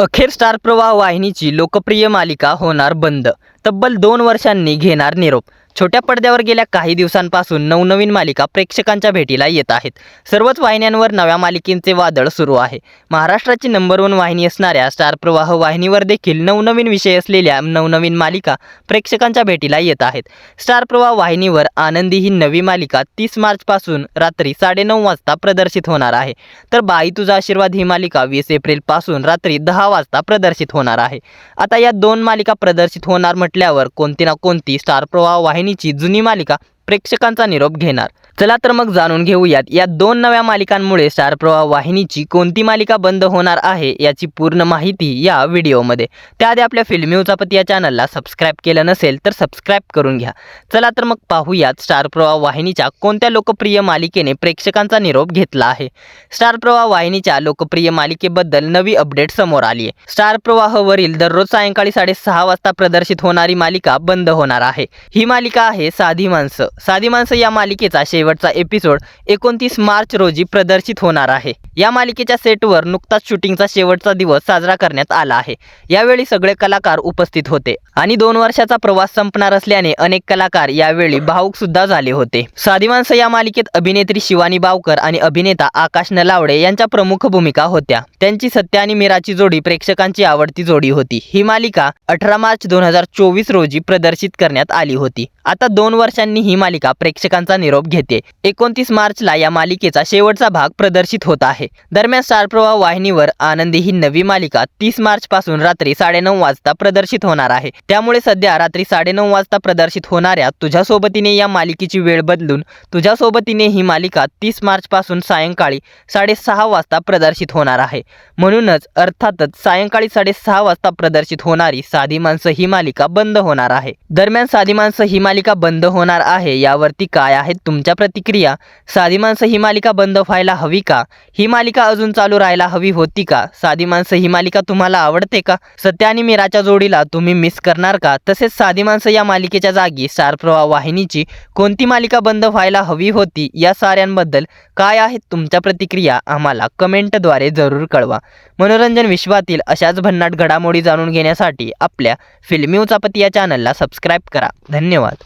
अखेर स्टार प्रवाह वाहिनीची लोकप्रिय मालिका होणार बंद. तब्बल 2 वर्षांनी घेणार निरोप. छोट्या पडद्यावर गेल्या काही दिवसांपासून नवनवीन मालिका प्रेक्षकांच्या भेटीला येत आहेत. सर्वच वाहिन्यांवर नव्या मालिकेंचे वादळ सुरू आहे. महाराष्ट्राची नंबर 1 वाहिनी असणाऱ्या स्टार प्रवाह वाहिनीवर देखील नवनवीन विषय असलेल्या नवनवीन मालिका प्रेक्षकांच्या भेटीला येत आहेत. स्टार प्रवाह वाहिनीवर आनंदी ही नवी मालिका 30 मार्चपासून रात्री 9:30 वाजता प्रदर्शित होणार आहे. तर बाई तुझा आशीर्वाद ही मालिका 20 एप्रिलपासून रात्री 10 वाजता प्रदर्शित होणार आहे. आता या 2 मालिका प्रदर्शित होणार म्हटल्यावर कोणती ना कोणती स्टार प्रवाह वाहिनीची जुनी मालिका प्रेक्षकांचा निरोप घेणार. चला तर मग जाणून घेऊयात या 2 नव्या मालिकांमुळे स्टार प्रवाह वाहिनीची कोणती मालिका बंद होणार आहे याची पूर्ण माहिती या व्हिडिओमध्ये. त्याआधी आपल्या फिल्मी उचापती या चॅनलला सबस्क्राईब केलं नसेल तर सबस्क्राईब करून घ्या. चला तर मग पाहूयात स्टार प्रवाह वाहिनीच्या कोणत्या लोकप्रिय मालिकेने प्रेक्षकांचा निरोप घेतला आहे. स्टार प्रवाह वाहिनीच्या लोकप्रिय मालिकेबद्दल नवी अपडेट समोर आली आहे. स्टार प्रवाहवरील दररोज सायंकाळी 6:30 वाजता प्रदर्शित होणारी मालिका बंद होणार आहे. ही मालिका आहे साधी माणसं. साधी माणसं या मालिकेचा शेवटचा एपिसोड 29 मार्च रोजी प्रदर्शित होणार आहे. या मालिकेच्या सेटवर नुकताच शूटिंगचा शेवटचा दिवस साजरा करण्यात आला आहे. यावेळी सगळे कलाकार उपस्थित होते आणि 2 वर्षाचा प्रवास संपणार असल्याने अनेक कलाकार यावेळी भावुक सुद्धा झाले होते. साधी माणसं या मालिकेत अभिनेत्री शिवानी बावकर आणि अभिनेता आकाश नलावडे यांच्या प्रमुख भूमिका होत्या. त्यांची सत्य आणि मीराची जोडी प्रेक्षकांची आवडती जोडी होती. ही मालिका 18 मार्च 2024 रोजी प्रदर्शित करण्यात आली होती. आता 2 वर्षांनी ही मालिका प्रेक्षकांचा निरोप घेते. 29 मार्चला या मालिकेचा शेवटचा भाग प्रदर्शित होत आहे. दरम्यान स्टार प्रवाह वाहिनीवर आनंदी ही नवी मालिका 30 मार्च पासून रात्री 9:30 वाजता प्रदर्शित होणार आहे. त्यामुळे सध्या रात्री 9:30 वाजता प्रदर्शित होणाऱ्या तुझ्या सोबतीने या मालिकेची वेळ बदलून तुझ्या सोबतीने ही मालिका 30 मार्च पासून सायंकाळी 6:30 वाजता प्रदर्शित होणार आहे. म्हणूनच अर्थातच सायंकाळी 6:30 वाजता प्रदर्शित होणारी साधी माणसं ही मालिका बंद होणार आहे. दरम्यान साधी माणसं ही मालिका बंद होणार आहे यावरती काय आहेत तुमच्या प्रतिक्रिया? साधी माणसं ही मालिका बंद व्हायला हवी का? ही मालिका अजून चालू राहायला हवी होती का? साधी माणसं ही मालिका तुम्हाला आवडते का? सत्य आणि मीराच्या जोडीला तुम्ही मिस करणार का? तसेच साधी माणसं या मालिकेच्या जागी स्टार प्रवाह वाहिनीची कोणती मालिका बंद व्हायला हवी होती या साऱ्यांबद्दल काय आहेत तुमच्या प्रतिक्रिया आम्हाला कमेंटद्वारे जरूर कळवा. मनोरंजन विश्वातील अशाच भन्नाट घडामोडी जाणून घेण्यासाठी आपल्या फिल्मी उचापती या चॅनलला सबस्क्राईब करा. धन्यवाद.